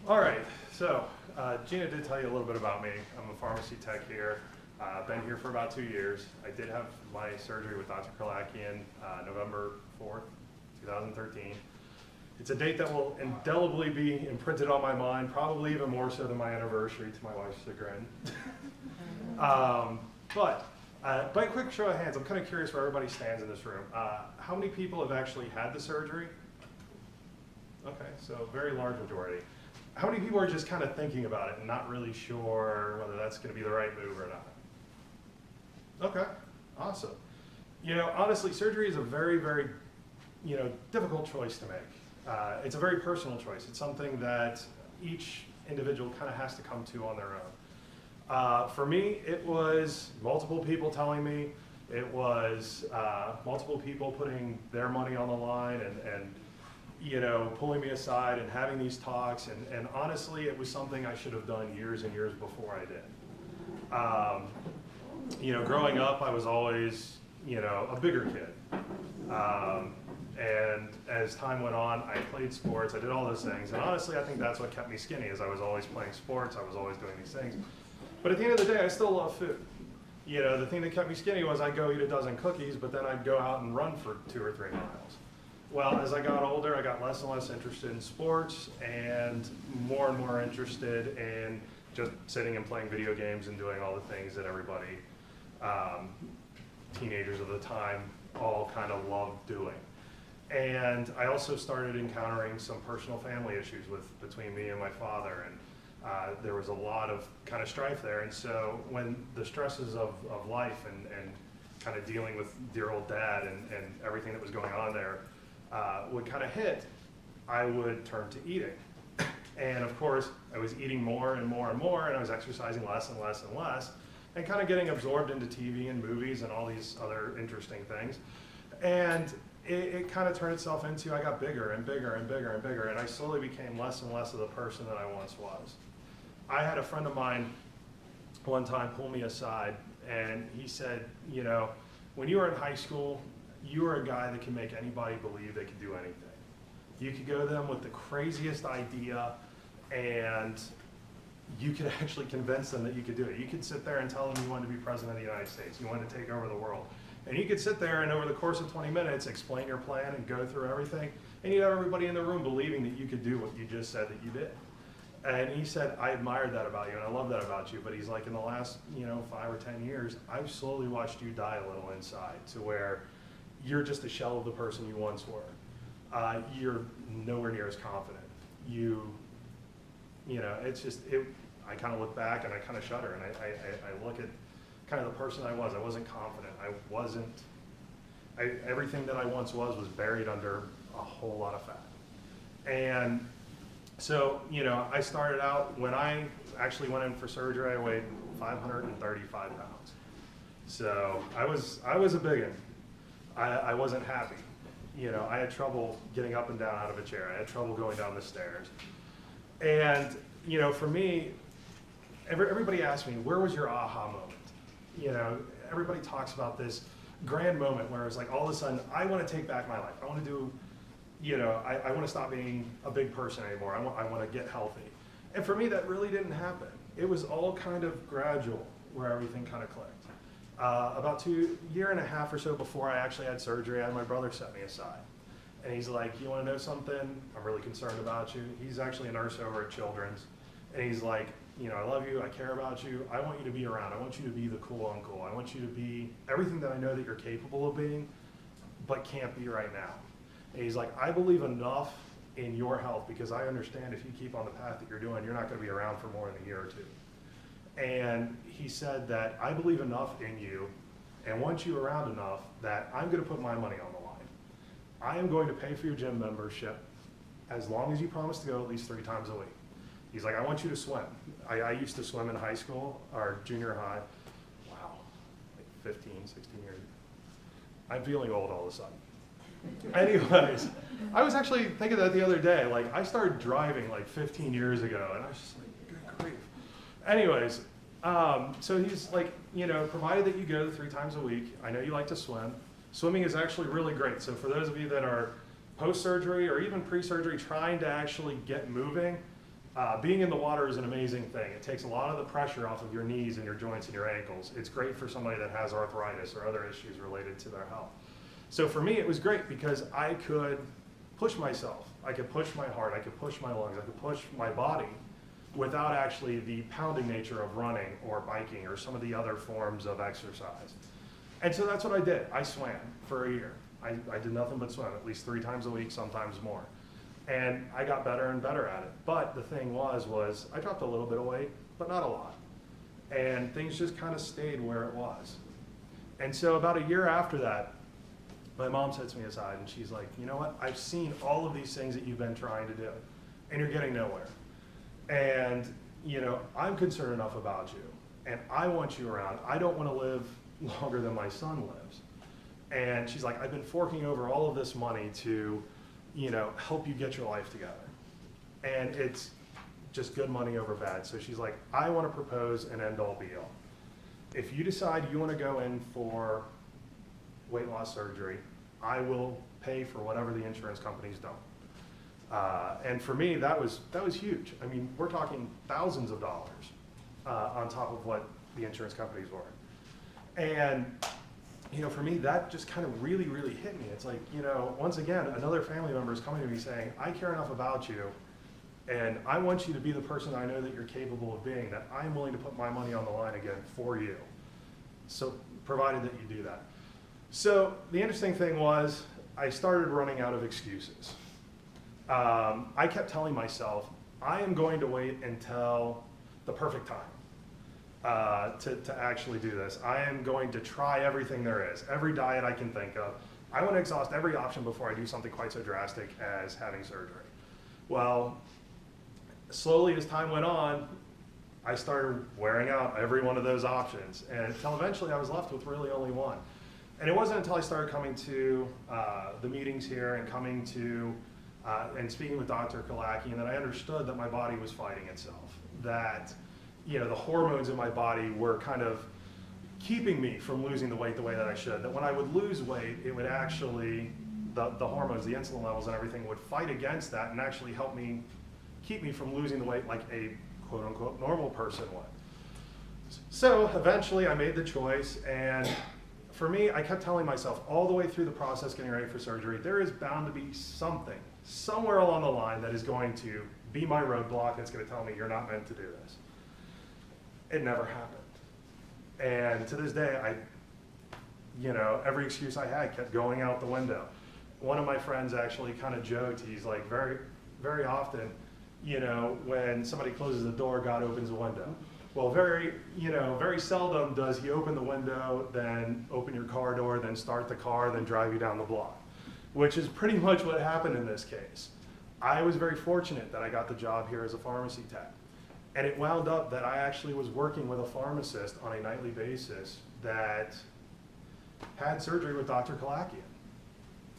All right, so Gina did tell you a little bit about me. I'm a pharmacy tech here. I've been here for about 2 years. I did have my surgery with Dr. Kralakian November 4th, 2013. It's a date that will indelibly be imprinted on my mind, probably even more so than my anniversary, to my wife's chagrin. But by a quick show of hands, I'm kind of curious where everybody stands in this room. How many people have actually had the surgery? Okay, so very large majority. How many people are just kind of thinking about it and not really sure whether that's going to be the right move or not? Okay, awesome. You know, honestly, surgery is a very, very, difficult choice to make. It's a very personal choice. It's something that each individual kind of has to come to on their own. For me, it was multiple people telling me. It was multiple people putting their money on the line and pulling me aside and having these talks, and honestly, it was something I should have done years and years before I did. Growing up, I was always, a bigger kid. And as time went on, I played sports, I did all those things, and honestly, I think that's what kept me skinny, is I was always playing sports, I was always doing these things. But at the end of the day, I still love food. The thing that kept me skinny was I'd go eat a dozen cookies, but then I'd go out and run for 2 or 3 miles. Well, as I got older, I got less and less interested in sports and more interested in just sitting and playing video games and doing all the things that everybody, teenagers of the time, all kind of loved doing. And I also started encountering some personal family issues between me and my father, and there was a lot of kind of strife there. And so when the stresses of life and kind of dealing with dear old dad and everything that was going on there, would kind of hit, I would turn to eating. And of course, I was eating more and more and more, and I was exercising less and less and less, and kind of getting absorbed into TV and movies and all these other interesting things. And it kind of turned itself into, I got bigger and bigger and bigger and bigger, and I slowly became less and less of the person that I once was. I had a friend of mine one time pull me aside, and he said, when you were in high school, you were a guy that can make anybody believe they could do anything. You could go to them with the craziest idea, and you could actually convince them that you could do it. You could sit there and tell them you wanted to be president of the United States, you wanted to take over the world. And you could sit there and over the course of 20 minutes explain your plan and go through everything, and you'd have everybody in the room believing that you could do what you just said that you did. And he said, I admired that about you, and I love that about you, but he's like, in the last 5 or 10 years, I've slowly watched you die a little inside to where you're just a shell of the person you once were. You're nowhere near as confident. It's just, I kind of look back and I kind of shudder, and I look at kind of the person I was. I wasn't confident. Everything that I once was buried under a whole lot of fat. And so, I started out, when I actually went in for surgery, I weighed 535 pounds. So I was a big one. I wasn't happy. I had trouble getting up and down out of a chair. I had trouble going down the stairs. And, for me, everybody asks me, where was your aha moment? Everybody talks about this grand moment where it's like, all of a sudden, I want to take back my life. I want to do, I want to stop being a big person anymore. I want to get healthy. And for me, that really didn't happen. It was all kind of gradual where everything kind of clicked. About a year and a half or so before I actually had surgery, I had my brother set me aside. And he's like, you want to know something? I'm really concerned about you. He's actually a nurse over at Children's. And he's like, I love you, I care about you, I want you to be around, I want you to be the cool uncle, I want you to be everything that I know that you're capable of being, but can't be right now. And he's like, I believe enough in your health, because I understand if you keep on the path that you're doing, you're not going to be around for more than a year or two. And he said that I believe enough in you and want you around enough that I'm going to put my money on the line. I am going to pay for your gym membership as long as you promise to go at least 3 times a week. He's like, I want you to swim. I used to swim in high school, or junior high. Wow, like 15, 16 years. I'm feeling old all of a sudden. Anyways, I was actually thinking that the other day. Like, I started driving like 15 years ago, and I was just like, good grief. Anyways, so he's like, provided that you go 3 times a week, I know you like to swim. Swimming is actually really great. So for those of you that are post-surgery or even pre-surgery trying to actually get moving, Being in the water is an amazing thing. It takes a lot of the pressure off of your knees and your joints and your ankles. It's great for somebody that has arthritis or other issues related to their health. So for me, it was great because I could push myself. I could push my heart. I could push my lungs. I could push my body without actually the pounding nature of running or biking or some of the other forms of exercise. And so that's what I did. I swam for a year. I did nothing but swim, at least 3 times a week, sometimes more. And I got better and better at it. But the thing was I dropped a little bit of weight, but not a lot. And things just kind of stayed where it was. And so about a year after that, my mom sits me aside and she's like, you know what? I've seen all of these things that you've been trying to do, and you're getting nowhere. And, you know, I'm concerned enough about you, and I want you around. I don't want to live longer than my son lives. And she's like, I've been forking over all of this money to, you know, help you get your life together. And it's just good money over bad. So she's like, I want to propose an end-all be-all. If you decide you want to go in for weight loss surgery, I will pay for whatever the insurance companies don't. And for me, that was huge. I mean, we're talking thousands of dollars on top of what the insurance companies were. And you know, for me, that just kind of really, really hit me. It's like, you know, once again, another family member is coming to me saying, I care enough about you, and I want you to be the person I know that you're capable of being, that I'm willing to put my money on the line again for you. So, provided that you do that. So, the interesting thing was, I started running out of excuses. I kept telling myself, I am going to wait until the perfect time. To actually do this. I am going to try everything there is, every diet I can think of. I want to exhaust every option before I do something quite so drastic as having surgery. Well, slowly as time went on, I started wearing out every one of those options, and until eventually I was left with really only one. And it wasn't until I started coming to the meetings here and coming to and speaking with Dr. Kalakian that I understood that my body was fighting itself, that you know, the hormones in my body were kind of keeping me from losing the weight the way that I should. That when I would lose weight, it would actually, the hormones, the insulin levels and everything would fight against that and actually help me, keep me from losing the weight like a quote unquote normal person would. So eventually I made the choice, and for me, I kept telling myself all the way through the process getting ready for surgery, there is bound to be something, somewhere along the line that is going to be my roadblock that's going to tell me you're not meant to do this. It never happened. And to this day, you know, every excuse I had kept going out the window. One of my friends actually kind of joked, he's like, very, very often, you know, when somebody closes the door, God opens the window. Well, very seldom does he open the window, then open your car door, then start the car, then drive you down the block, which is pretty much what happened in this case. I was very fortunate that I got the job here as a pharmacy tech. And it wound up that I actually was working with a pharmacist on a nightly basis that had surgery with Dr. Kalakian.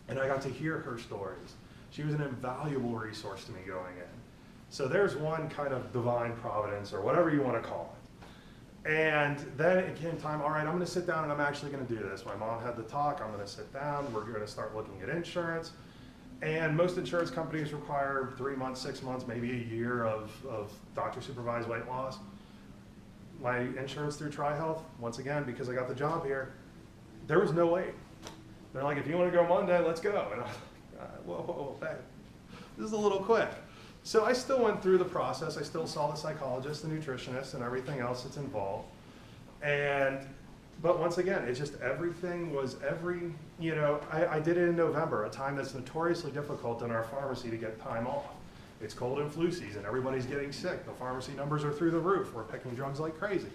And I got to hear her stories. She was an invaluable resource to me going in. So there's one kind of divine providence, or whatever you want to call it. And then it came time, all right, I'm going to sit down and I'm actually going to do this. My mom had the talk, I'm going to sit down, we're going to start looking at insurance. And most insurance companies require 3 months, 6 months, maybe a year of doctor-supervised weight loss. My insurance through TriHealth, once again, because I got the job here, there was no wait. They're like, if you want to go Monday, let's go. And I'm like, whoa, this is a little quick. So I still went through the process. I still saw the psychologist, the nutritionist, and everything else that's involved. But once again, it's just everything was you know, I did it in November, a time that's notoriously difficult in our pharmacy to get time off. It's cold and flu season, everybody's getting sick, the pharmacy numbers are through the roof, we're picking drugs like crazy.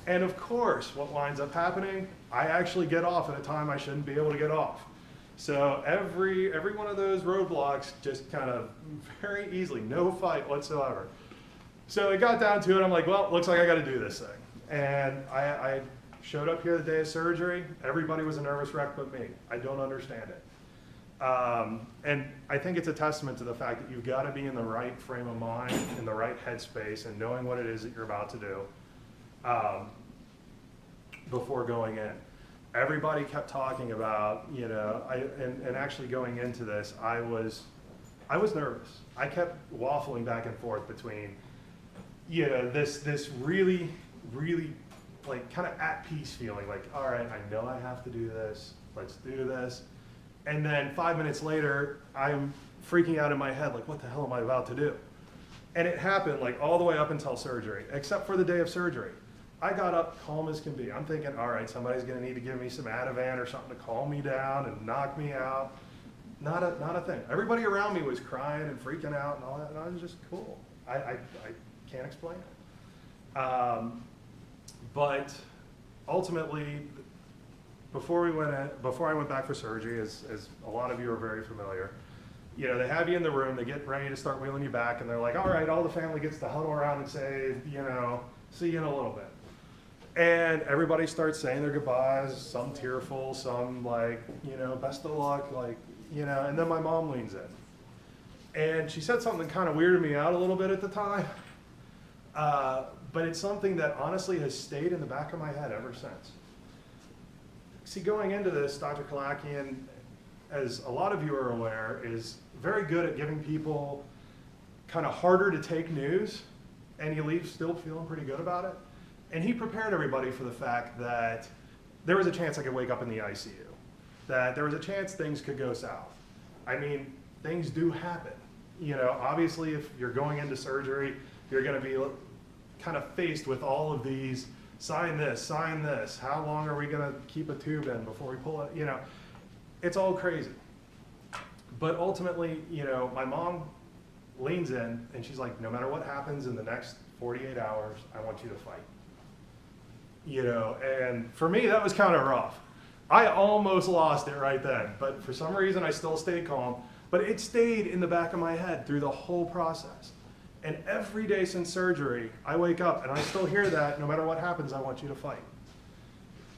And of course, what winds up happening, I actually get off at a time I shouldn't be able to get off. So every one of those roadblocks just kind of very easily, no fight whatsoever. So it got down to it, I'm like, well, looks like I gotta do this thing. And I showed up here the day of surgery, everybody was a nervous wreck but me. I don't understand it. And I think it's a testament to the fact that you've got to be in the right frame of mind, in the right headspace, and knowing what it is that you're about to do before going in. Everybody kept talking about, you know, and actually going into this, I was I was nervous. I kept waffling back and forth between, this really, really like kind of at peace feeling, like, all right, I know I have to do this, let's do this. And then 5 minutes later, I'm freaking out in my head, like, what the hell am I about to do? And it happened like all the way up until surgery, except for the day of surgery. I got up calm as can be. I'm thinking, all right, somebody's gonna need to give me some Ativan or something to calm me down and knock me out. Not a thing. Everybody around me was crying and freaking out and all that, and I was just cool. I can't explain it. But ultimately, before I went back for surgery, as a lot of you are very familiar, they have you in the room, they get ready to start wheeling you back, and they're like, all right, all the family gets to huddle around and say, see you in a little bit. And everybody starts saying their goodbyes, some tearful, some like, best of luck, like, and then my mom leans in. And she said something that kind of weirded me out a little bit at the time. But it's something that honestly has stayed in the back of my head ever since. See, going into this, Dr. Kalakian, as a lot of you are aware, is very good at giving people kind of harder to take news, and you leave still feeling pretty good about it. And he prepared everybody for the fact that there was a chance I could wake up in the ICU, that there was a chance things could go south. I mean, things do happen. Obviously, if you're going into surgery, you're going to be kind of faced with all of these, sign this, how long are we going to keep a tube in before we pull it, it's all crazy. But ultimately, my mom leans in and she's like, no matter what happens in the next 48 hours, I want you to fight. And for me, that was kind of rough. I almost lost it right then, but for some reason I still stayed calm, but it stayed in the back of my head through the whole process. And every day since surgery, I wake up and I still hear that, no matter what happens, I want you to fight.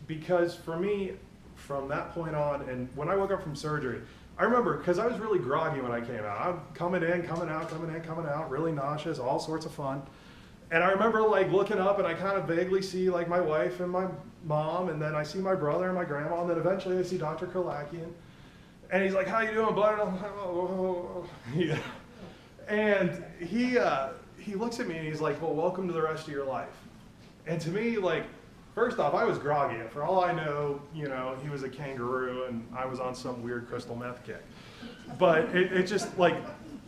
Because for me, from that point on, and when I woke up from surgery, I remember, because I was really groggy when I came out. I'm coming in, coming out, really nauseous, all sorts of fun. And I remember like looking up and I kind of vaguely see like my wife and my mom, and then I see my brother and my grandma, and then eventually I see Dr. Kalakian. And he's like, how you doing, bud? And I'm like, oh. Yeah. And he looks at me and he's like, well, welcome to the rest of your life. And to me, like, first off, I was groggy. For all I know, he was a kangaroo and I was on some weird crystal meth kick. But it just like,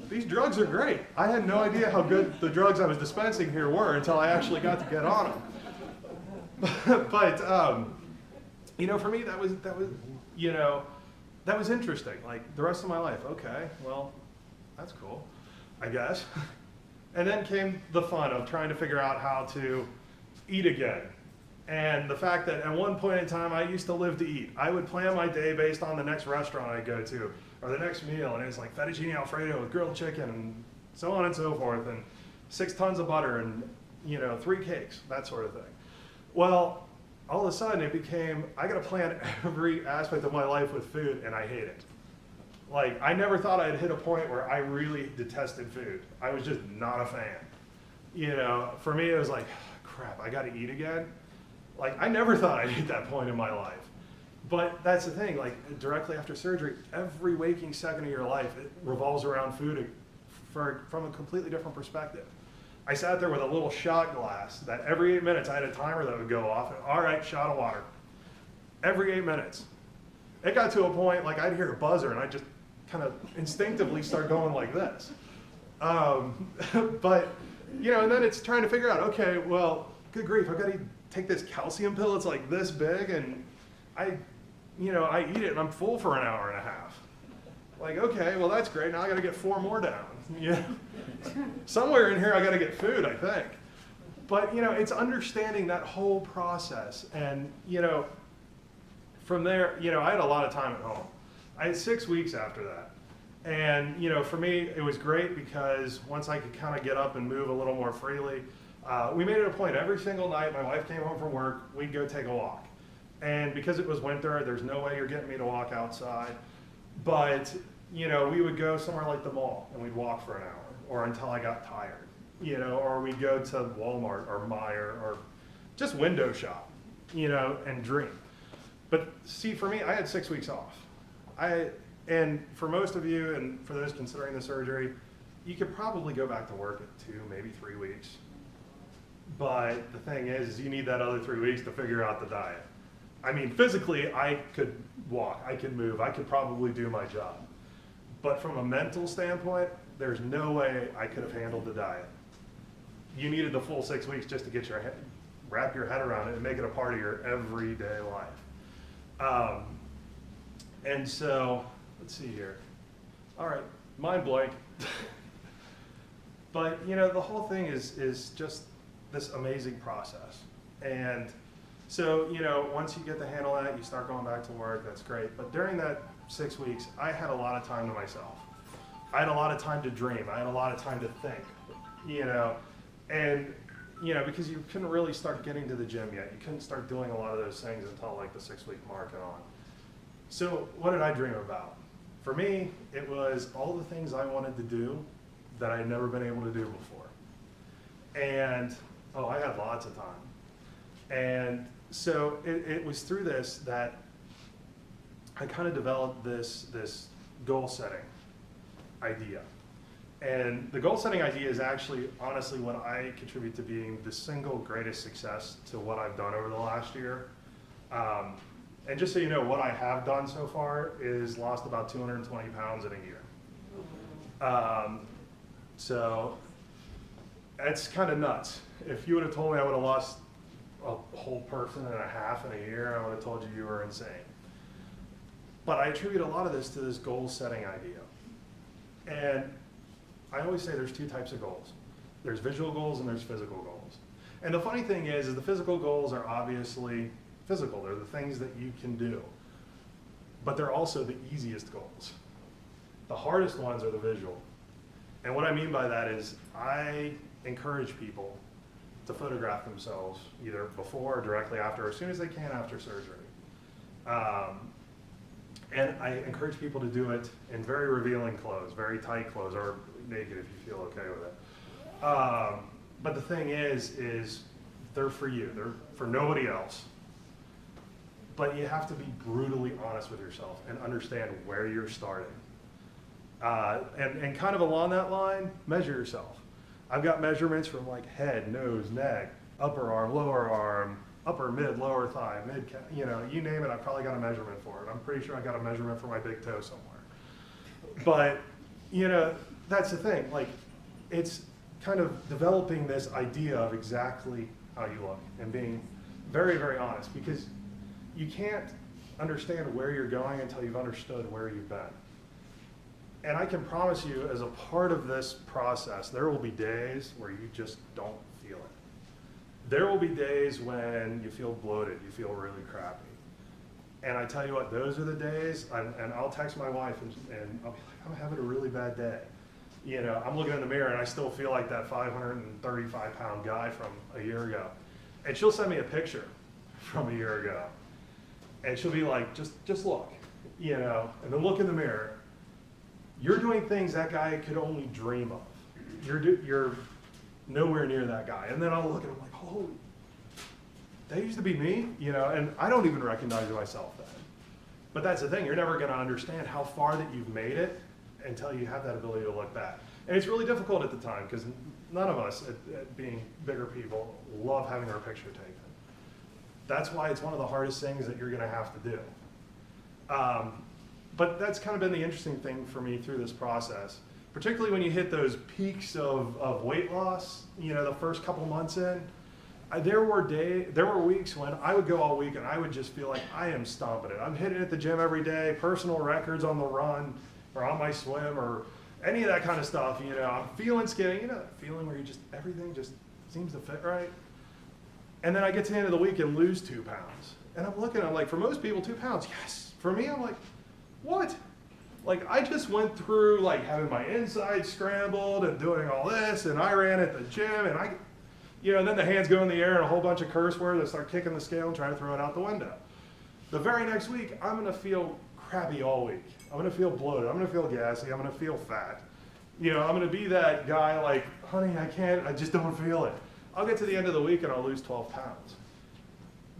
these drugs are great. I had no idea how good the drugs I was dispensing here were until I actually got to get on them. But for me, that was interesting. Like the rest of my life, okay, well, that's cool, I guess. And then came the fun of trying to figure out how to eat again. And the fact that at one point in time, I used to live to eat. I would plan my day based on the next restaurant I'd go to, or the next meal, and it's like fettuccine alfredo with grilled chicken, and so on and so forth, and 6 tons of butter, and 3 cakes, that sort of thing. Well, all of a sudden it became, I gotta plan every aspect of my life with food, and I hate it. Like, I never thought I'd hit a point where I really detested food. I was just not a fan. For me it was like, crap, I gotta eat again. Like, I never thought I'd hit that point in my life. But that's the thing, like, directly after surgery, every waking second of your life, it revolves around food from a completely different perspective. I sat there with a little shot glass that every 8 minutes I had a timer that would go off, and all right, shot of water. Every 8 minutes. It got to a point, like, I'd hear a buzzer, and I'd just kind of instinctively start going like this. But, and then it's trying to figure out, okay, well, good grief, I've got to take this calcium pill, it's like this big, and I eat it and I'm full for an hour and a half. Like, okay, well that's great, now I gotta get 4 more down. Somewhere in here I gotta get food, I think. But it's understanding that whole process, and from there, I had a lot of time at home. I had 6 weeks after that. And for me, it was great because once I could kind of get up and move a little more freely, we made it a point every single night. My wife came home from work, we'd go take a walk. And because it was winter, there's no way you're getting me to walk outside. But, we would go somewhere like the mall and we'd walk for an hour, or until I got tired, or we'd go to Walmart or Meijer or just window shop, and dream. But see, for me, I had 6 weeks off. And for most of you, and for those considering the surgery, you could probably go back to work in 2, maybe 3 weeks. But the thing is you need that other 3 weeks to figure out the diet. I mean, physically, I could walk, I could move, I could probably do my job. But from a mental standpoint, there's no way I could have handled the diet. You needed the full 6 weeks just to get your head, wrap your head around it and make it a part of your everyday life. And so, let's see here. All right, mind blank. But you know, the whole thing is just this amazing process. And so, you know, once you get the handle on it, you start going back to work, that's great. But during that 6 weeks, I had a lot of time to myself. I had a lot of time to dream. I had a lot of time to think, you know, and, you know, because you couldn't really start getting to the gym yet. You couldn't start doing a lot of those things until like the 6 week mark and on. So what did I dream about? For me, it was all the things I wanted to do that I'd never been able to do before. And, oh, I had lots of time. And so it was through this that I kind of developed this goal setting idea. And the goal setting idea is actually, honestly, what I contribute to being the single greatest success to what I've done over the last year. And just so you know, what I have done so far is lost about 220 pounds in a year. So it's kind of nuts. If you would have told me I would have lost a whole person and a half in a year, I would have told you you were insane. But I attribute a lot of this to this goal setting idea. And I always say there's 2 types of goals. There's visual goals and there's physical goals. And the funny thing is the physical goals are obviously physical. They're the things that you can do. But they're also the easiest goals. The hardest ones are the visual. And what I mean by that is I encourage people to photograph themselves either before or directly after, or as soon as they can after surgery. And I encourage people to do it in very revealing clothes, very tight clothes, or naked if you feel okay with it. But the thing is they're for you. They're for nobody else. But you have to be brutally honest with yourself and understand where you're starting. And kind of along that line, measure yourself. I've got measurements from like head, nose, neck, upper arm, lower arm, upper, mid, lower thigh, mid, you know, you name it, I've probably got a measurement for it. I'm pretty sure I got a measurement for my big toe somewhere. But, you know, that's the thing. Like, it's kind of developing this idea of exactly how you look and being very, very honest, because you can't understand where you're going until you've understood where you've been. And I can promise you, as a part of this process, there will be days where you just don't feel it. There will be days when you feel bloated, you feel really crappy. And I tell you what, those are the days, and I'll text my wife and I'll be like, I'm having a really bad day. You know, I'm looking in the mirror and I still feel like that 535 pound guy from a year ago. And she'll send me a picture from a year ago. And she'll be like, just look, you know, and then look in the mirror. You're doing things that guy could only dream of. You're nowhere near that guy. And then I'll look and I'm like, holy, that used to be me, you know, and I don't even recognize myself then. But that's the thing, you're never gonna understand how far that you've made it until you have that ability to look back. And it's really difficult at the time because none of us, at being bigger people, love having our picture taken. That's why it's one of the hardest things that you're gonna have to do. But that's kind of been the interesting thing for me through this process, particularly when you hit those peaks of weight loss, you know, the first couple months in. There were weeks when I would go all week and I would just feel like I am stomping it. I'm hitting at the gym every day, personal records on the run or on my swim or any of that kind of stuff, you know. I'm feeling skinny, you know, that feeling where you just, everything just seems to fit right. And then I get to the end of the week and lose 2 pounds. And I'm looking, I'm like, for most people, 2 pounds, yes. For me, I'm like, what? Like, I just went through like having my insides scrambled and doing all this, and I ran at the gym, and you know, and then the hands go in the air and a whole bunch of curse words, I start kicking the scale and trying to throw it out the window. The very next week, I'm gonna feel crappy all week. I'm gonna feel bloated, I'm gonna feel gassy, I'm gonna feel fat. You know, I'm gonna be that guy like, honey, I just don't feel it. I'll get to the end of the week and I'll lose 12 pounds.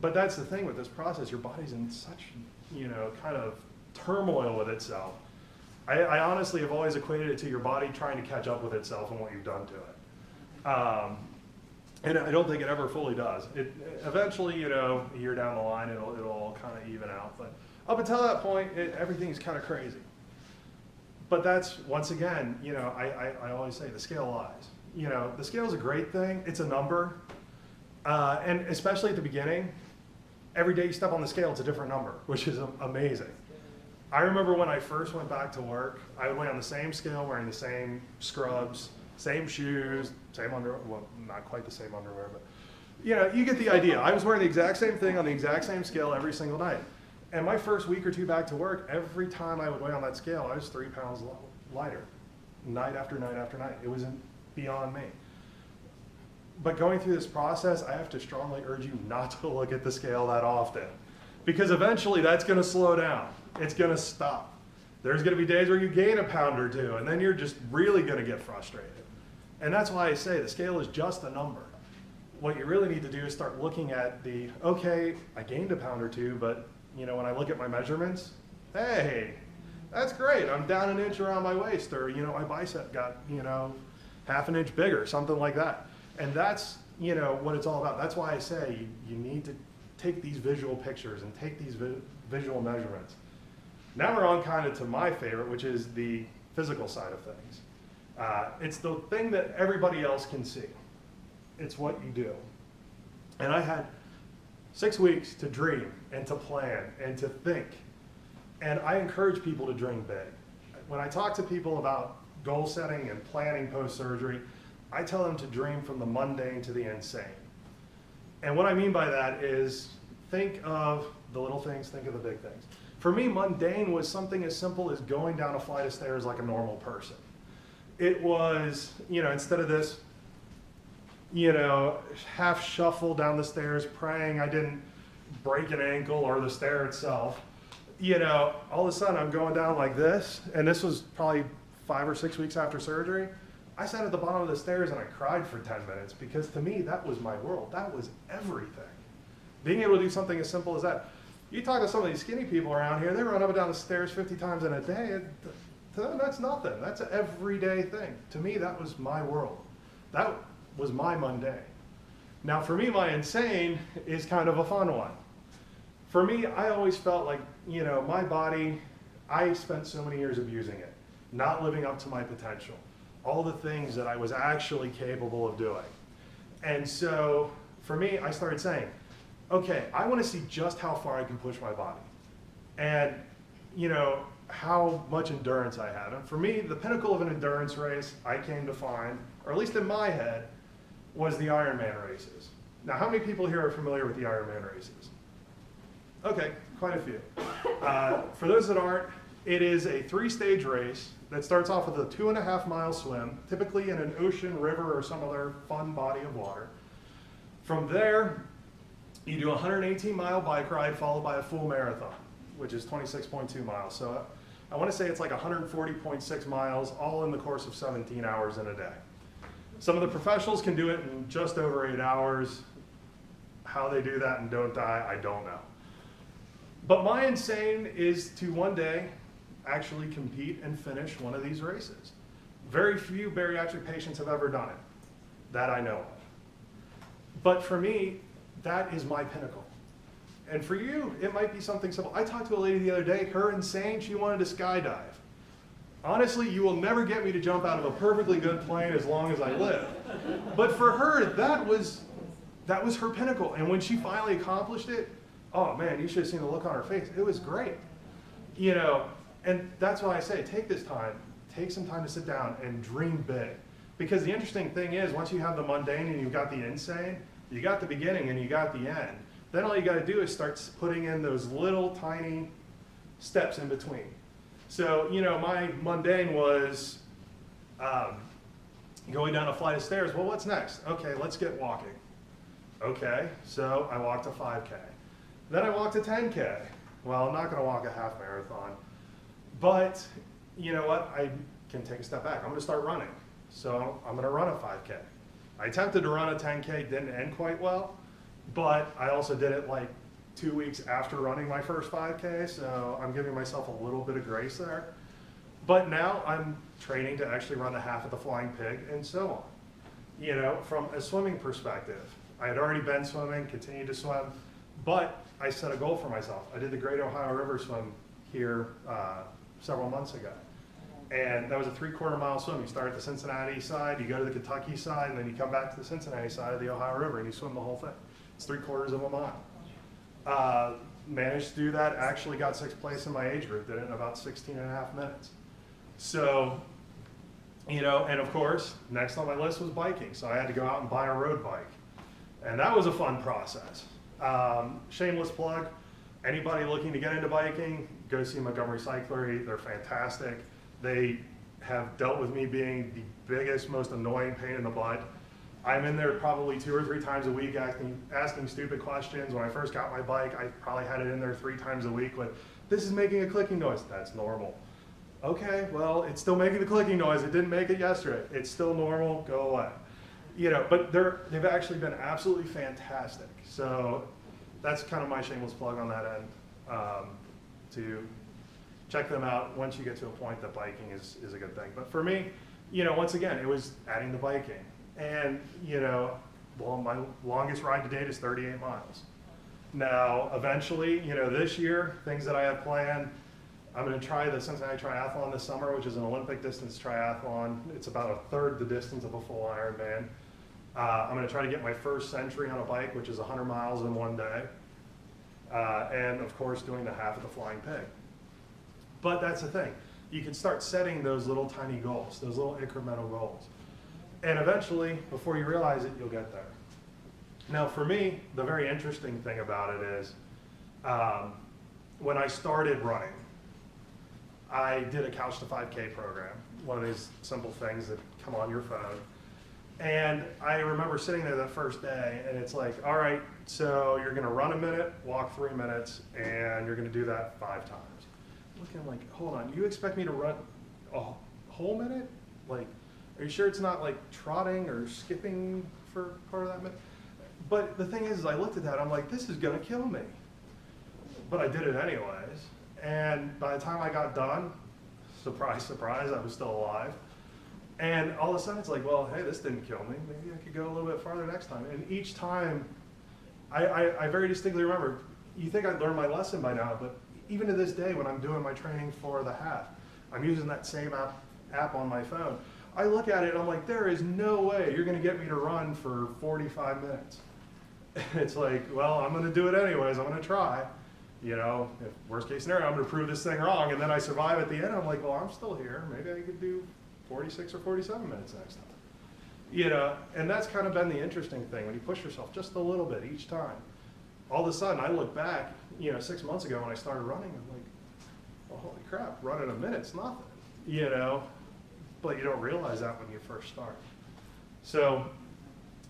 But that's the thing with this process, your body's in such, you know, kind of turmoil with itself I honestly have always equated it to your body trying to catch up with itself and what you've done to it. And I don't think it ever fully does. It eventually, you know, a year down the line, it'll all kind of even out. But up until that point, everything's kind of crazy. But that's, once again, you know, I always say the scale lies. You know, the scale's a great thing. It's a number. And especially at the beginning, every day you step on the scale, it's a different number, which is amazing. I remember when I first went back to work, I would weigh on the same scale, wearing the same scrubs, same shoes, same underwear, well, not quite the same underwear, but you know, you get the idea. I was wearing the exact same thing on the exact same scale every single night. And my first week or two back to work, every time I would weigh on that scale, I was 3 pounds lighter, night after night after night. It was beyond me. But going through this process, I have to strongly urge you not to look at the scale that often, because eventually that's going to slow down. It's going to stop. There's going to be days where you gain a pound or two, and then you're just really going to get frustrated. And that's why I say the scale is just a number. What you really need to do is start looking at the, okay, I gained a pound or two, but you know, when I look at my measurements, hey, that's great. I'm down an inch around my waist, or you know, my bicep got, you know, half an inch bigger, something like that. And that's, you know, what it's all about. That's why I say you need to take these visual pictures and take these visual measurements. Now we're on kind of to my favorite, which is the physical side of things. It's the thing that everybody else can see. It's what you do. And I had 6 weeks to dream and to plan and to think. And I encourage people to dream big. When I talk to people about goal setting and planning post-surgery, I tell them to dream from the mundane to the insane. And what I mean by that is think of the little things, think of the big things. For me, mundane was something as simple as going down a flight of stairs like a normal person. It was, you know, instead of this, you know, half shuffle down the stairs praying I didn't break an ankle or the stair itself, you know, all of a sudden I'm going down like this, and this was probably 5 or 6 weeks after surgery. I sat at the bottom of the stairs and I cried for 10 minutes because to me, that was my world. That was everything. Being able to do something as simple as that. You talk to some of these skinny people around here, they run up and down the stairs 50 times in a day. To them, that's nothing. That's an everyday thing. To me, that was my world. That was my mundane. Now for me, my insane is kind of a fun one. For me, I always felt like, you know, my body, I spent so many years abusing it, not living up to my potential, all the things that I was actually capable of doing. And so for me, I started saying, okay, I want to see just how far I can push my body and, you know, how much endurance I have. And for me, the pinnacle of an endurance race I came to find, or at least in my head, was the Ironman races. Now, how many people here are familiar with the Ironman races? Okay, quite a few. For those that aren't, it is a 3-stage race that starts off with a 2.5-mile swim, typically in an ocean, river, or some other fun body of water. From there, you do a 118-mile bike ride followed by a full marathon, which is 26.2 miles. So I want to say it's like 140.6 miles, all in the course of 17 hours in a day. Some of the professionals can do it in just over 8 hours. How they do that and don't die, I don't know. But my insane is to one day actually compete and finish one of these races. Very few bariatric patients have ever done it, that I know of. But for me, that is my pinnacle. And for you, it might be something simple. I talked to a lady the other day, her insane, she wanted to skydive. Honestly, you will never get me to jump out of a perfectly good plane as long as I live. But for her, that was her pinnacle. And when she finally accomplished it, oh man, you should have seen the look on her face. It was great. You know, and that's why I say, take this time, take some time to sit down and dream big. Because the interesting thing is, once you have the mundane and you've got the insane, you got the beginning and you got the end. Then all you got to do is start putting in those little tiny steps in between. So, you know, my mundane was going down a flight of stairs. Well, what's next? Okay, let's get walking. Okay, so I walked a 5K. Then I walked a 10K. Well, I'm not going to walk a half marathon. But you know what? I can take a step back. I'm going to start running. So I'm going to run a 5K. I attempted to run a 10K, didn't end quite well. But I also did it like 2 weeks after running my first 5K, so I'm giving myself a little bit of grace there. But now I'm training to actually run the half of the Flying Pig and so on. You know, from a swimming perspective, I had already been swimming, continued to swim, but I set a goal for myself. I did the Great Ohio River Swim here several months ago. And that was a 3/4 mile swim. You start at the Cincinnati side, you go to the Kentucky side, and then you come back to the Cincinnati side of the Ohio River and you swim the whole thing. It's 3/4 of a mile. Managed to do that, actually got 6th place in my age group, did it in about 16 and a half minutes. So, you know, and of course, next on my list was biking. So I had to go out and buy a road bike. And that was a fun process. Shameless plug, anybody looking to get into biking, go see Montgomery Cyclery, they're fantastic. They have dealt with me being the biggest, most annoying pain in the butt. I'm in there probably 2 or 3 times a week asking stupid questions. When I first got my bike, I probably had it in there 3 times a week with, this is making a clicking noise. That's normal. Okay, well, it's still making the clicking noise. It didn't make it yesterday. It's still normal, go away. You know, but they've actually been absolutely fantastic. So that's kind of my shameless plug on that end, to check them out once you get to a point that biking is a good thing. But for me, you know, once again, it was adding the biking. And, you know, well, my longest ride to date is 38 miles. Now, eventually, you know, this year, things that I have planned, I'm going to try the Cincinnati Triathlon this summer, which is an Olympic distance triathlon. It's about 1/3 the distance of a full Ironman. I'm going to try to get my first century on a bike, which is 100 miles in one day. And of course, doing the half of the Flying Pig. But that's the thing. You can start setting those little tiny goals, those little incremental goals. And eventually, before you realize it, you'll get there. Now for me, the very interesting thing about it is, when I started running, I did a Couch to 5K program, one of these simple things that come on your phone. And I remember sitting there that first day, and it's like, all right, so you're gonna run a minute, walk 3 minutes, and you're gonna do that 5 times. Looking like, hold on, you expect me to run a whole minute? Like, are you sure it's not like trotting or skipping for part of that minute? But the thing is I looked at that, I'm like, this is gonna kill me. But I did it anyways. And by the time I got done, surprise, surprise, I was still alive. And all of a sudden it's like, well, hey, this didn't kill me. Maybe I could go a little bit farther next time. And each time, I very distinctly remember, you think I'd learned my lesson by now, but even to this day when I'm doing my training for the half, I'm using that same app on my phone. I look at it and I'm like, there is no way you're gonna get me to run for 45 minutes. It's like, well, I'm gonna do it anyways, I'm gonna try. You know, if worst case scenario, I'm gonna prove this thing wrong, and then I survive at the end, I'm like, well, I'm still here. Maybe I could do 46 or 47 minutes next time. You know, and that's kind of been the interesting thing, when you push yourself just a little bit each time. All of a sudden, I look back, you know, 6 months ago when I started running, I'm like, well, holy crap, running a minute's nothing, you know? But you don't realize that when you first start. So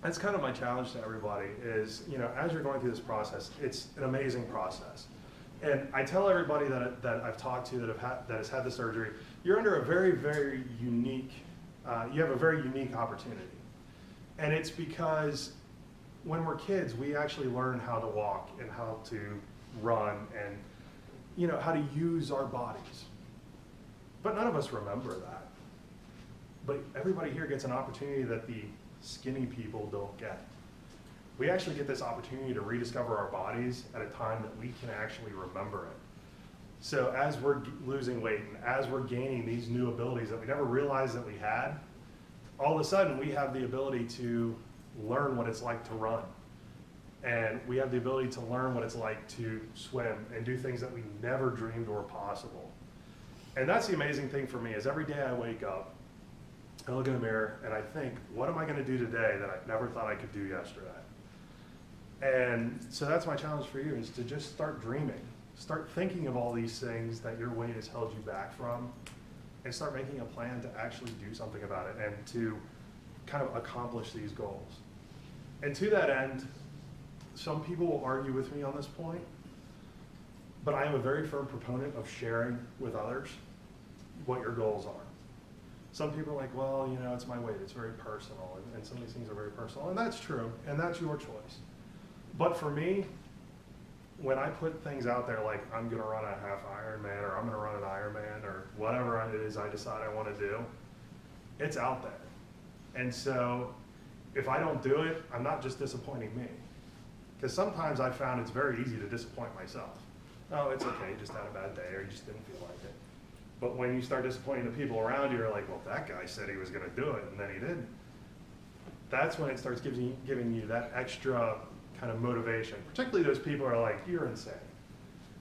that's kind of my challenge to everybody is, you know, as you're going through this process, it's an amazing process. And I tell everybody that I've talked to that has had the surgery, you're under a very, very unique, you have a very unique opportunity. And it's because when we're kids, we actually learn how to walk and how to run and, you know, how to use our bodies. But none of us remember that. But everybody here gets an opportunity that the skinny people don't get. We actually get this opportunity to rediscover our bodies at a time that we can actually remember it. So as we're losing weight and as we're gaining these new abilities that we never realized that we had, all of a sudden we have the ability to learn what it's like to run. And we have the ability to learn what it's like to swim and do things that we never dreamed were possible. And that's the amazing thing for me is every day I wake up, I look in the mirror and I think, what am I going to do today that I never thought I could do yesterday? And so that's my challenge for you is to just start dreaming. Start thinking of all these things that your weight has held you back from and start making a plan to actually do something about it and to kind of accomplish these goals. And to that end, some people will argue with me on this point, but I am a very firm proponent of sharing with others what your goals are. Some people are like, well, you know, it's my weight, it's very personal, and some of these things are very personal, and that's true, and that's your choice. But for me, when I put things out there like I'm gonna run a half Ironman or I'm gonna run an Ironman or whatever it is I decide I want to do, it's out there. And so if I don't do it, I'm not just disappointing me. Because sometimes I found it's very easy to disappoint myself. Oh, it's okay, you just had a bad day or you just didn't feel like it. But when you start disappointing the people around you, you're like, well, that guy said he was gonna do it and then he didn't. That's when it starts giving you that extra kind of motivation, particularly those people who are like, you're insane.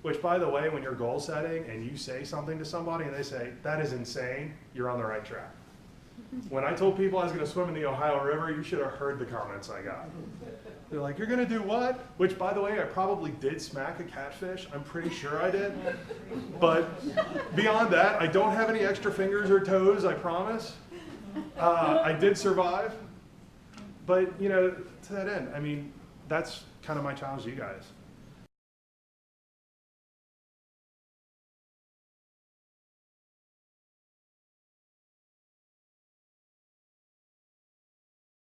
Which, by the way, when you're goal setting and you say something to somebody and they say, that is insane, you're on the right track. When I told people I was going to swim in the Ohio River, you should have heard the comments I got. They're like, you're going to do what? Which, by the way, I probably did smack a catfish. I'm pretty sure I did. But beyond that, I don't have any extra fingers or toes, I promise. I did survive. But, you know, to that end, I mean, that's kind of my challenge to you guys.